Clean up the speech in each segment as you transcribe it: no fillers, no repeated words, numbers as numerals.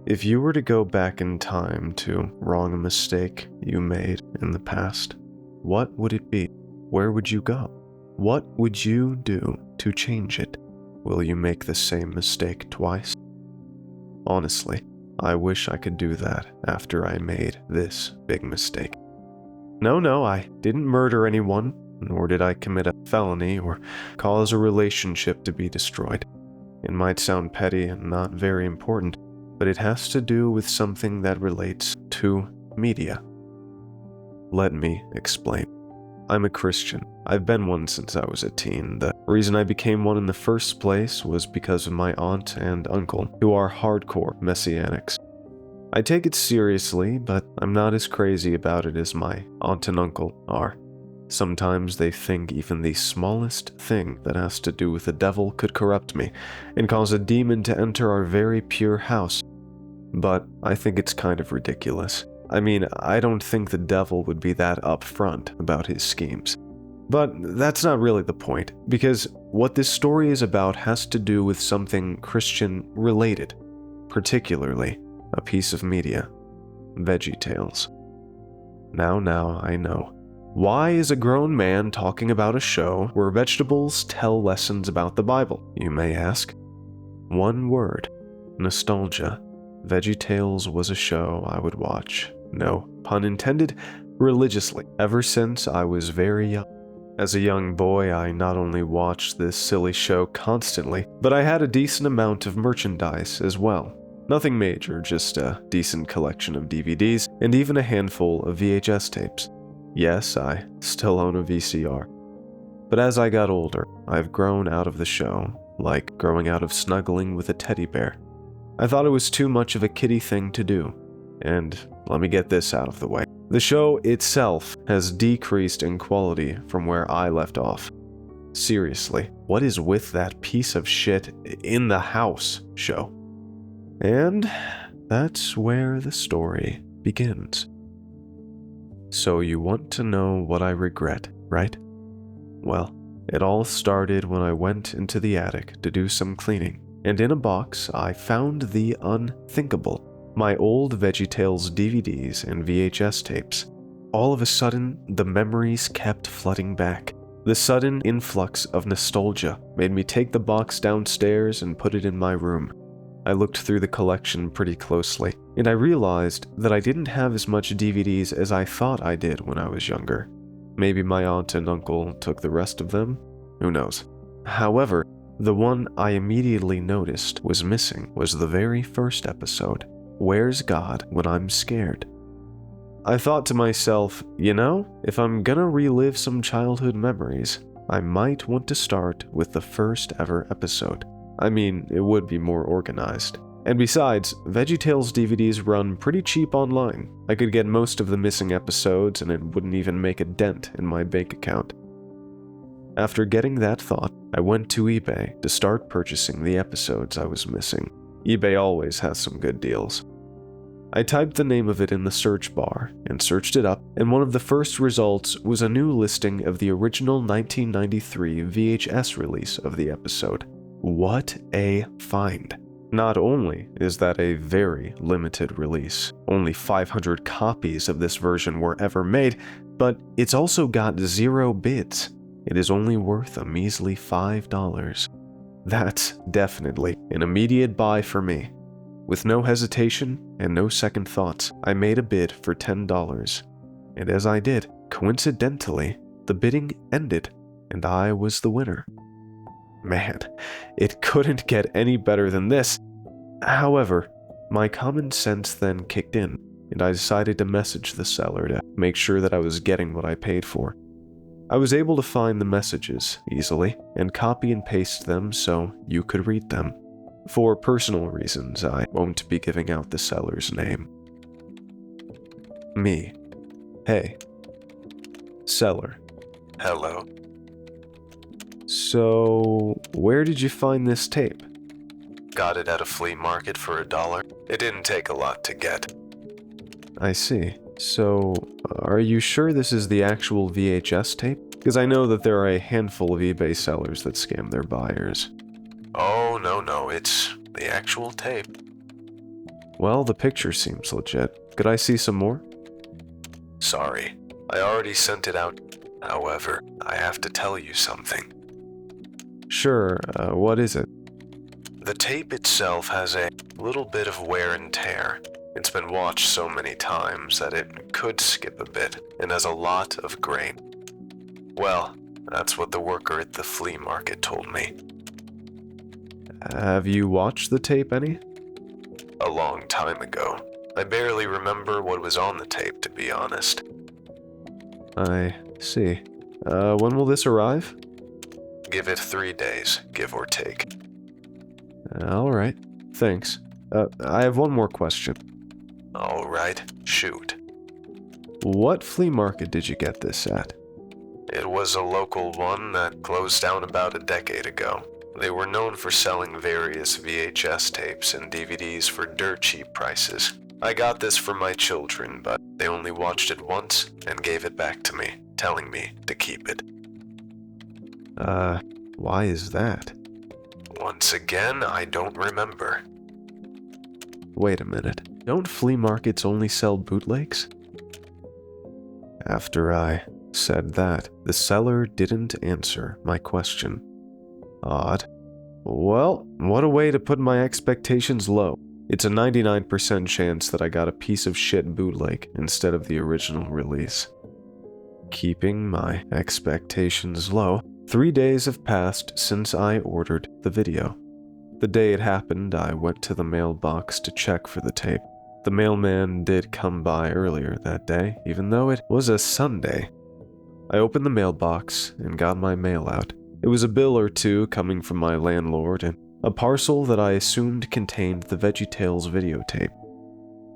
If you were to go back in time to wrong a mistake you made in the past, what would it be? Where would you go? What would you do to change it? Will you make the same mistake twice? Honestly, I wish I could do that after I made this big mistake. No, I didn't murder anyone, nor did I commit a felony or cause a relationship to be destroyed. It might sound petty and not very important, but it has to do with something that relates to media. Let me explain. I'm a Christian. I've been one since I was a teen. The reason I became one in the first place was because of my aunt and uncle, who are hardcore messianics. I take it seriously, but I'm not as crazy about it as my aunt and uncle are. Sometimes they think even the smallest thing that has to do with the devil could corrupt me and cause a demon to enter our very pure house. But I think it's kind of ridiculous. I mean, I don't think the devil would be that upfront about his schemes. But that's not really the point, because what this story is about has to do with something Christian related, particularly a piece of media. VeggieTales. Now, I know. Why is a grown man talking about a show where vegetables tell lessons about the Bible, you may ask? One word: nostalgia. VeggieTales was a show I would watch, no pun intended, religiously, ever since I was very young. As a young boy, I not only watched this silly show constantly, but I had a decent amount of merchandise as well. Nothing major, just a decent collection of DVDs and even a handful of VHS tapes. Yes, I still own a VCR. But as I got older, I've grown out of the show, like growing out of snuggling with a teddy bear. I thought it was too much of a kiddie thing to do. And let me get this out of the way. The show itself has decreased in quality from where I left off. Seriously, what is with that piece of shit in the house show? And that's where the story begins. So you want to know what I regret, right? Well, it all started when I went into the attic to do some cleaning, and in a box I found the unthinkable. My old VeggieTales DVDs and VHS tapes. All of a sudden, the memories kept flooding back. The sudden influx of nostalgia made me take the box downstairs and put it in my room. I looked through the collection pretty closely, and I realized that I didn't have as much DVDs as I thought I did when I was younger. Maybe my aunt and uncle took the rest of them? Who knows? However, the one I immediately noticed was missing was the very first episode. Where's God when I'm scared? I thought to myself, if I'm gonna relive some childhood memories, I might want to start with the first ever episode. I mean, it would be more organized. And besides, VeggieTales DVDs run pretty cheap online. I could get most of the missing episodes and it wouldn't even make a dent in my bank account. After getting that thought, I went to eBay to start purchasing the episodes I was missing. eBay always has some good deals. I typed the name of it in the search bar and searched it up, and one of the first results was a new listing of the original 1993 VHS release of the episode. What a find! Not only is that a very limited release, only 500 copies of this version were ever made, but it's also got 0 bids. It is only worth a measly $5. That's definitely an immediate buy for me. With no hesitation and no second thoughts, I made a bid for $10. And as I did, coincidentally, the bidding ended, and I was the winner. Man, it couldn't get any better than this. However, my common sense then kicked in, and I decided to message the seller to make sure that I was getting what I paid for. I was able to find the messages easily and copy and paste them so you could read them. For personal reasons, I won't be giving out the seller's name. Me. Hey. Seller. Hello. So, where did you find this tape? Got it at a flea market for $1. It didn't take a lot to get. I see. So, are you sure this is the actual VHS tape? Because I know that there are a handful of eBay sellers that scam their buyers. Oh, no, it's the actual tape. Well, the picture seems legit. Could I see some more? Sorry, I already sent it out. However, I have to tell you something. Sure, what is it? The tape itself has a little bit of wear and tear. It's been watched so many times that it could skip a bit and has a lot of grain. Well, that's what the worker at the flea market told me. Have you watched the tape any? A long time ago. I barely remember what was on the tape, to be honest. I see. When will this arrive? Give it 3 days, give or take. Alright, thanks. I have one more question. Alright, shoot. What flea market did you get this at? It was a local one that closed down about a decade ago. They were known for selling various VHS tapes and DVDs for dirt cheap prices. I got this for my children, but they only watched it once and gave it back to me, telling me to keep it. Why is that? Once again, I don't remember. Wait a minute. Don't flea markets only sell bootlegs? After I said that, the seller didn't answer my question. Odd. Well, what a way to put my expectations low. It's a 99% chance that I got a piece of shit bootleg instead of the original release. Keeping my expectations low, 3 days have passed since I ordered the video. The day it happened, I went to the mailbox to check for the tape. The mailman did come by earlier that day, even though it was a Sunday. I opened the mailbox and got my mail out. It was a bill or two coming from my landlord and a parcel that I assumed contained the VeggieTales videotape.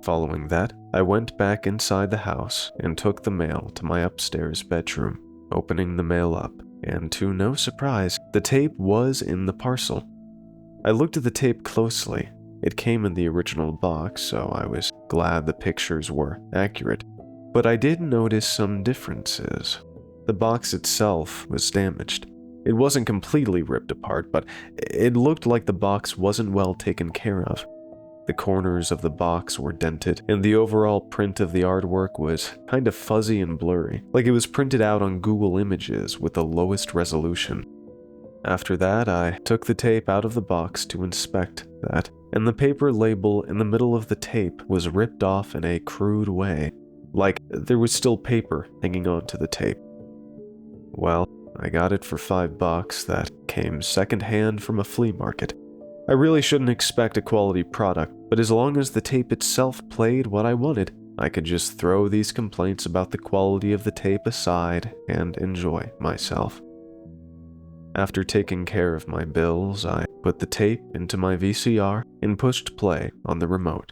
Following that, I went back inside the house and took the mail to my upstairs bedroom, opening the mail up, and to no surprise, the tape was in the parcel. I looked at the tape closely. It came in the original box, so I was glad the pictures were accurate. But I did notice some differences. The box itself was damaged. It wasn't completely ripped apart, but it looked like the box wasn't well taken care of. The corners of the box were dented, and the overall print of the artwork was kind of fuzzy and blurry, like it was printed out on Google Images with the lowest resolution. After that, I took the tape out of the box to inspect that, and the paper label in the middle of the tape was ripped off in a crude way, like there was still paper hanging onto the tape. Well, I got it for $5 that came secondhand from a flea market. I really shouldn't expect a quality product, but as long as the tape itself played what I wanted, I could just throw these complaints about the quality of the tape aside and enjoy myself. After taking care of my bills, I put the tape into my VCR and pushed play on the remote.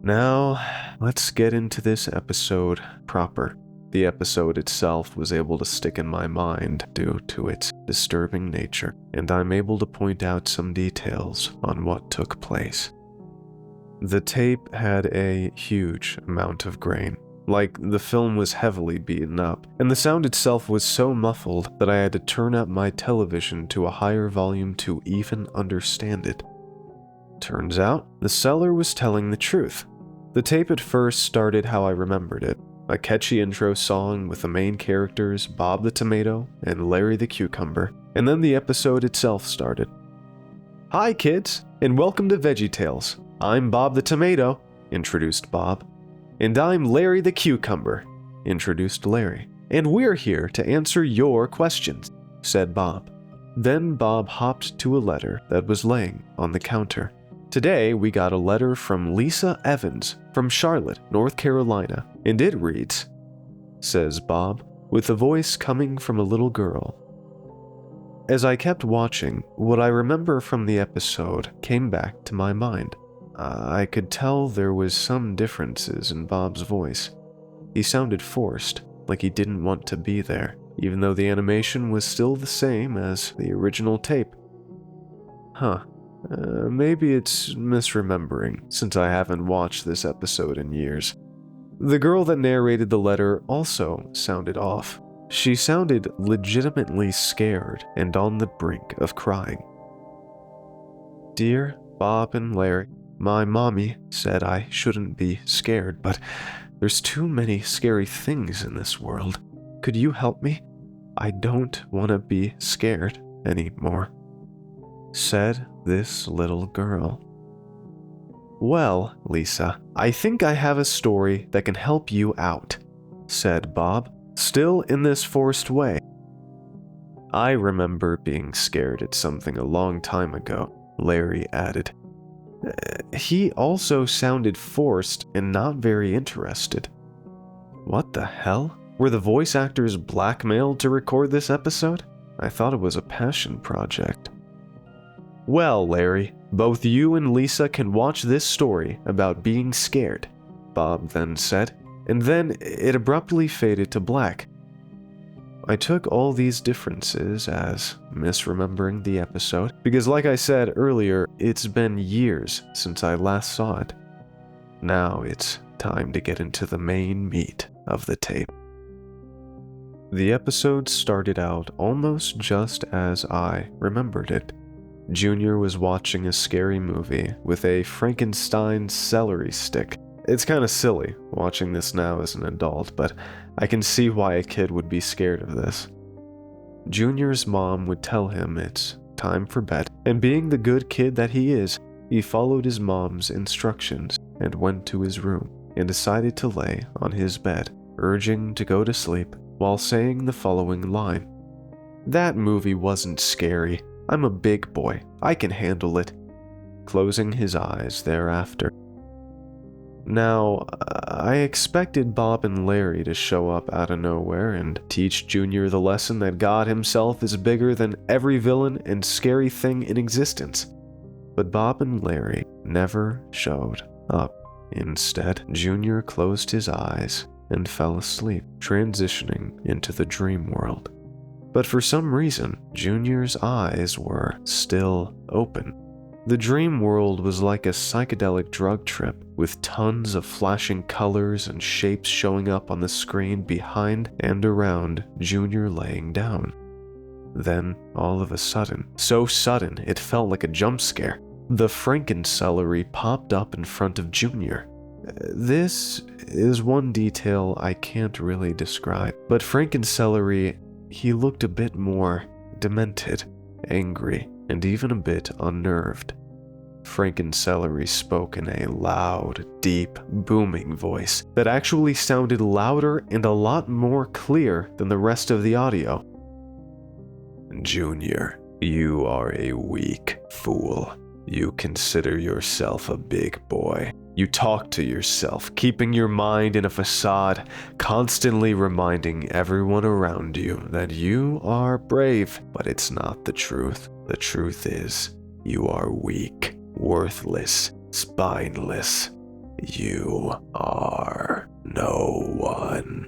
Now, let's get into this episode proper. The episode itself was able to stick in my mind due to its disturbing nature, and I'm able to point out some details on what took place. The tape had a huge amount of grain, like the film was heavily beaten up, and the sound itself was so muffled that I had to turn up my television to a higher volume to even understand it. Turns out, the seller was telling the truth. The tape at first started how I remembered it. A catchy intro song with the main characters Bob the Tomato and Larry the Cucumber, and then the episode itself started. "Hi kids, and welcome to VeggieTales. I'm Bob the Tomato," introduced Bob. "And I'm Larry the Cucumber," introduced Larry. "And we're here to answer your questions," said Bob. Then Bob hopped to a letter that was laying on the counter. "Today we got a letter from Lisa Evans from Charlotte, North Carolina, and it reads," says Bob, with a voice coming from a little girl. As I kept watching, what I remember from the episode came back to my mind. I could tell there was some differences in Bob's voice. He sounded forced, like he didn't want to be there, even though the animation was still the same as the original tape. Maybe it's misremembering, since I haven't watched this episode in years. The girl that narrated the letter also sounded off. She sounded legitimately scared and on the brink of crying. "Dear Bob and Larry, My mommy said I shouldn't be scared, but there's too many scary things in this world. Could you help me? I don't want to be scared anymore," said this little girl. "Well, Lisa, I think I have a story that can help you out," said Bob, still in this forced way. "I remember being scared at something a long time ago," Larry added. He also sounded forced and not very interested. What the hell? Were the voice actors blackmailed to record this episode? I thought it was a passion project. "Well, Larry, both you and Lisa can watch this story about being scared," Bob then said, and then it abruptly faded to black. I took all these differences as misremembering the episode, because like I said earlier, it's been years since I last saw it. Now it's time to get into the main meat of the tape. The episode started out almost just as I remembered it. Junior was watching a scary movie with a Frankenstein celery stick. It's kind of silly watching this now as an adult, but I can see why a kid would be scared of this. Junior's mom would tell him it's time for bed, and being the good kid that he is, he followed his mom's instructions and went to his room and decided to lay on his bed, urging to go to sleep while saying the following line: "That movie wasn't scary. I'm a big boy. I can handle it," closing his eyes thereafter. Now, I expected Bob and Larry to show up out of nowhere and teach Junior the lesson that God himself is bigger than every villain and scary thing in existence. But Bob and Larry never showed up. Instead, Junior closed his eyes and fell asleep, transitioning into the dream world. But for some reason, Junior's eyes were still open. The dream world was like a psychedelic drug trip, with tons of flashing colors and shapes showing up on the screen behind and around Junior laying down. Then, all of a sudden, so sudden it felt like a jump scare, the Frankencelery popped up in front of Junior. This is one detail I can't really describe, but Frankencelery, he looked a bit more demented, angry, and even a bit unnerved. Frankencelery spoke in a loud, deep, booming voice that actually sounded louder and a lot more clear than the rest of the audio. "Junior, you are a weak fool. You consider yourself a big boy. You talk to yourself, keeping your mind in a facade, constantly reminding everyone around you that you are brave, but it's not the truth. The truth is, you are weak, worthless, spineless. You are no one."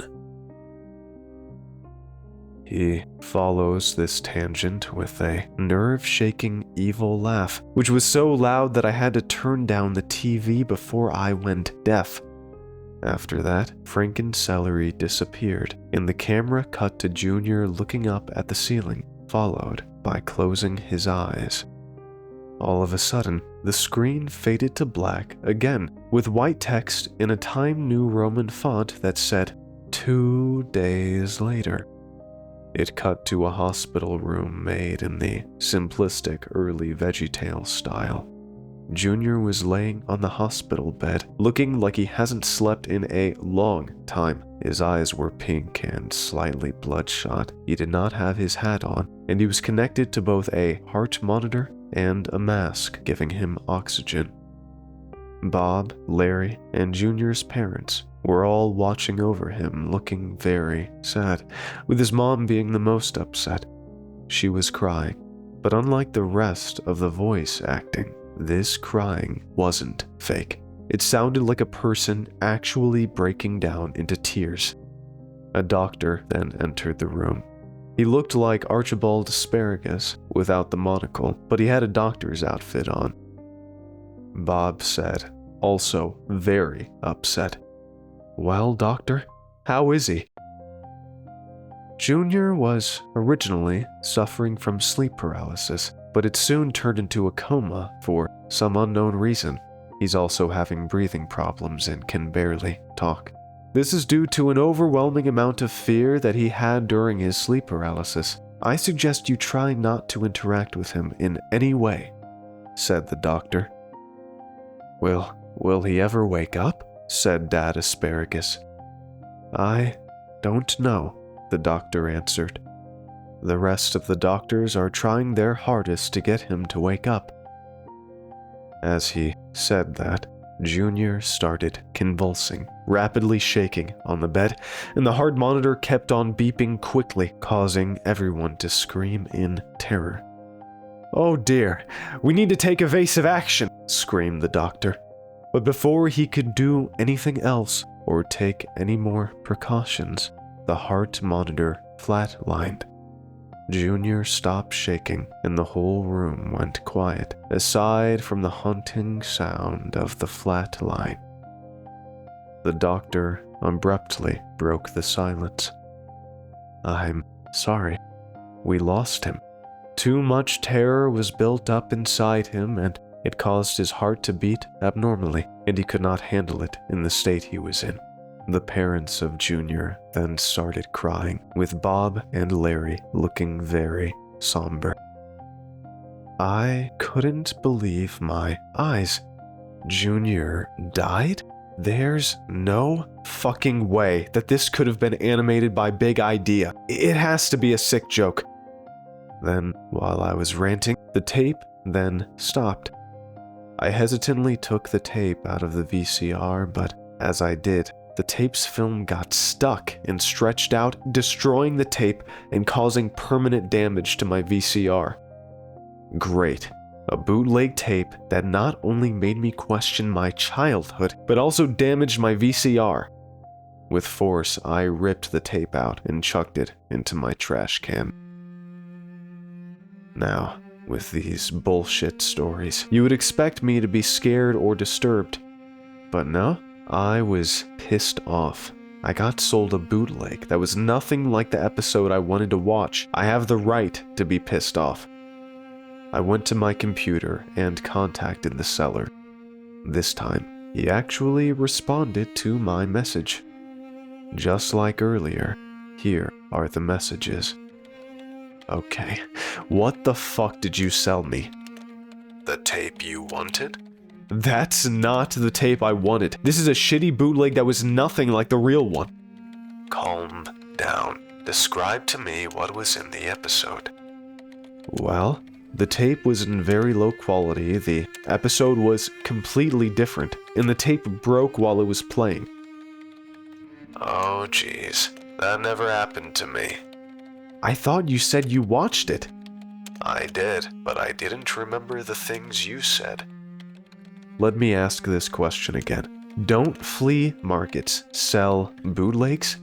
He follows this tangent with a nerve-shaking evil laugh, which was so loud that I had to turn down the TV before I went deaf. After that, Frankencelery disappeared, and the camera cut to Junior looking up at the ceiling, followed by closing his eyes. All of a sudden, the screen faded to black again, with white text in a Time New Roman font that said, 2 days later. It cut to a hospital room made in the simplistic early VeggieTales style. Junior was laying on the hospital bed, looking like he hasn't slept in a long time. His eyes were pink and slightly bloodshot. He did not have his hat on, and he was connected to both a heart monitor and a mask giving him oxygen. Bob, Larry, and Junior's parents were all watching over him, looking very sad, with his mom being the most upset. She was crying, but unlike the rest of the voice acting, this crying wasn't fake. It sounded like a person actually breaking down into tears. A doctor then entered the room. He looked like Archibald Asparagus without the monocle, but he had a doctor's outfit on. Bob said, also very upset, "Well, doctor, how is he?" Junior was originally suffering from sleep paralysis, but it soon turned into a coma for some unknown reason. He's also having breathing problems and can barely talk. This is due to an overwhelming amount of fear that he had during his sleep paralysis. I suggest you try not to interact with him in any way," said the doctor. Will he ever wake up?" said Dad Asparagus. "I don't know," the doctor answered. "The rest of the doctors are trying their hardest to get him to wake up." As he said that, Junior started convulsing, rapidly shaking on the bed, and the heart monitor kept on beeping quickly, causing everyone to scream in terror. "Oh dear, we need to take evasive action," screamed the doctor. But before he could do anything else or take any more precautions, the heart monitor flatlined. Junior stopped shaking, and the whole room went quiet, aside from the haunting sound of the flat line. The doctor abruptly broke the silence. "I'm sorry. We lost him. Too much terror was built up inside him, and it caused his heart to beat abnormally, and he could not handle it in the state he was in." The parents of Junior then started crying, with Bob and Larry looking very somber. I couldn't believe my eyes. Junior died? There's no fucking way that this could have been animated by Big Idea. It has to be a sick joke. Then, while I was ranting, the tape then stopped. I hesitantly took the tape out of the VCR, but as I did, the tape's film got stuck and stretched out, destroying the tape and causing permanent damage to my VCR. Great. A bootleg tape that not only made me question my childhood, but also damaged my VCR. With force, I ripped the tape out and chucked it into my trash can. Now, with these bullshit stories, you would expect me to be scared or disturbed. But no, I was pissed off. I got sold a bootleg that was nothing like the episode I wanted to watch. I have the right to be pissed off. I went to my computer and contacted the seller. This time, he actually responded to my message. Just like earlier, here are the messages. Okay, what the fuck did you sell me? The tape you wanted? That's not the tape I wanted. This is a shitty bootleg that was nothing like the real one. Calm down. Describe to me what was in the episode. Well, the tape was in very low quality, the episode was completely different, and the tape broke while it was playing. Oh jeez, that never happened to me. I thought you said you watched it. I did, but I didn't remember the things you said. Let me ask this question again. Don't flea markets sell bootlegs?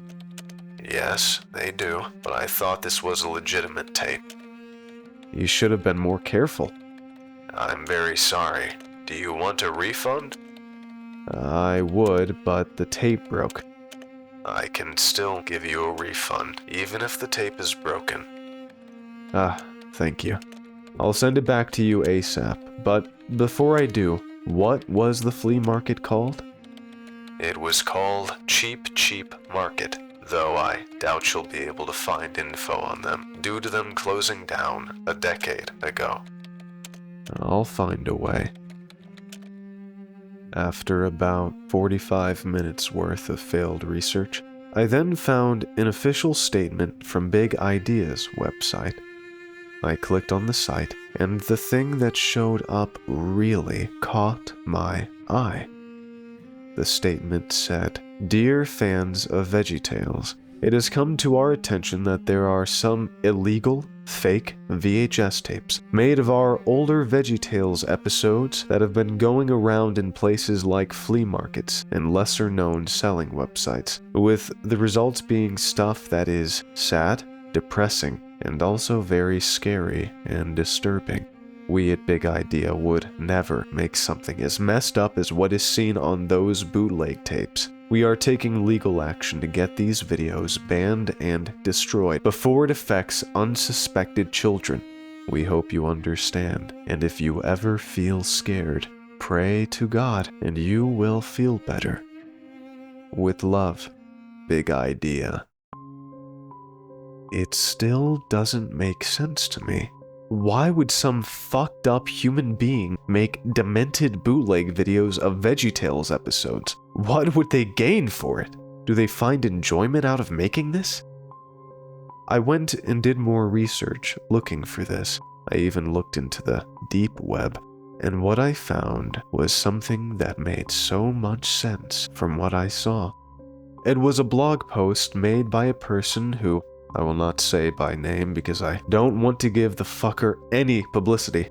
Yes, they do, but I thought this was a legitimate tape. You should have been more careful. I'm very sorry. Do you want a refund? I would, but the tape broke. I can still give you a refund, even if the tape is broken. Thank you. I'll send it back to you ASAP, but before I do, what was the flea market called? It was called Cheap Market, though I doubt you'll be able to find info on them, due to them closing down a decade ago. I'll find a way. After about 45 minutes worth of failed research, I then found an official statement from Big Idea's website. I clicked on the site, and the thing that showed up really caught my eye. The statement said, "Dear fans of VeggieTales, it has come to our attention that there are some illegal, fake VHS tapes made of our older VeggieTales episodes that have been going around in places like flea markets and lesser-known selling websites, with the results being stuff that is sad, depressing, and also very scary and disturbing. We at Big Idea would never make something as messed up as what is seen on those bootleg tapes. We are taking legal action to get these videos banned and destroyed before it affects unsuspected children. We hope you understand, and if you ever feel scared, pray to God and you will feel better. With love, Big Idea. It still doesn't make sense to me. Why would some fucked up human being make demented bootleg videos of VeggieTales episodes? What would they gain for it? Do they find enjoyment out of making this? I went and did more research looking for this. I even looked into the deep web, and what I found was something that made so much sense from what I saw. It was a blog post made by a person who I will not say by name because I don't want to give the fucker any publicity.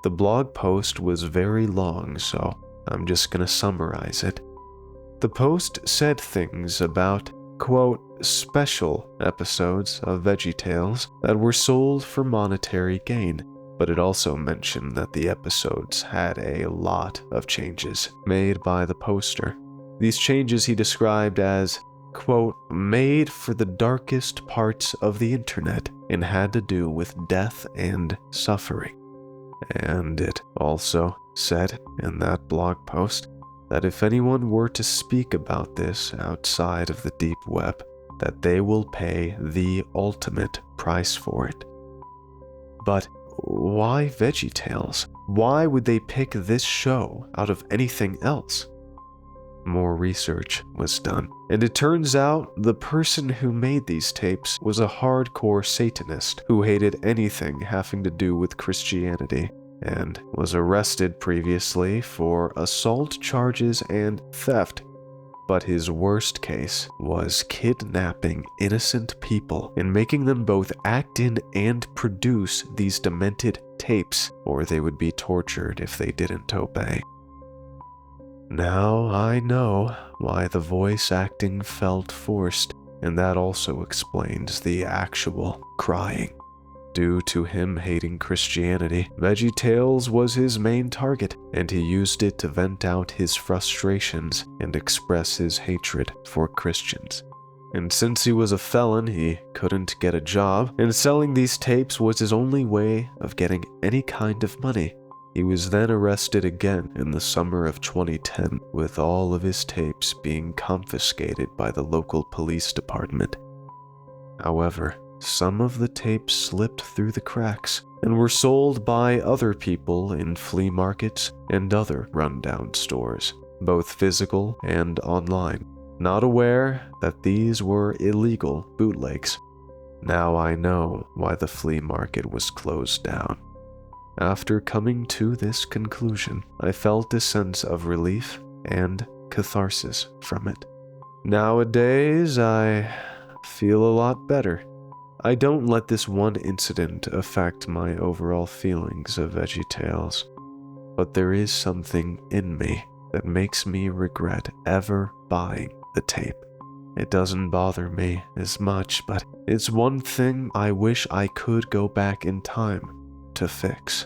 The blog post was very long, so I'm just gonna summarize it. The post said things about, quote, special episodes of VeggieTales that were sold for monetary gain, but it also mentioned that the episodes had a lot of changes made by the poster. These changes he described as, quote, made for the darkest parts of the internet and had to do with death and suffering. And it also said in that blog post that if anyone were to speak about this outside of the deep web, that they will pay the ultimate price for it. But why VeggieTales? Why would they pick this show out of anything else? More research was done, and it turns out the person who made these tapes was a hardcore Satanist who hated anything having to do with Christianity, and was arrested previously for assault charges and theft. But his worst case was kidnapping innocent people and making them both act in and produce these demented tapes, or they would be tortured if they didn't obey. Now I know why the voice acting felt forced, and that also explains the actual crying. Due to him hating Christianity, VeggieTales was his main target, and he used it to vent out his frustrations and express his hatred for Christians. And since he was a felon, he couldn't get a job, and selling these tapes was his only way of getting any kind of money. He was then arrested again in the summer of 2010, with all of his tapes being confiscated by the local police department. However, some of the tapes slipped through the cracks and were sold by other people in flea markets and other rundown stores, both physical and online, not aware that these were illegal bootlegs. Now I know why the flea market was closed down. After coming to this conclusion, I felt a sense of relief and catharsis from it. Nowadays, I feel a lot better. I don't let this one incident affect my overall feelings of VeggieTales, but there is something in me that makes me regret ever buying the tape. It doesn't bother me as much, but it's one thing I wish I could go back in time to fix.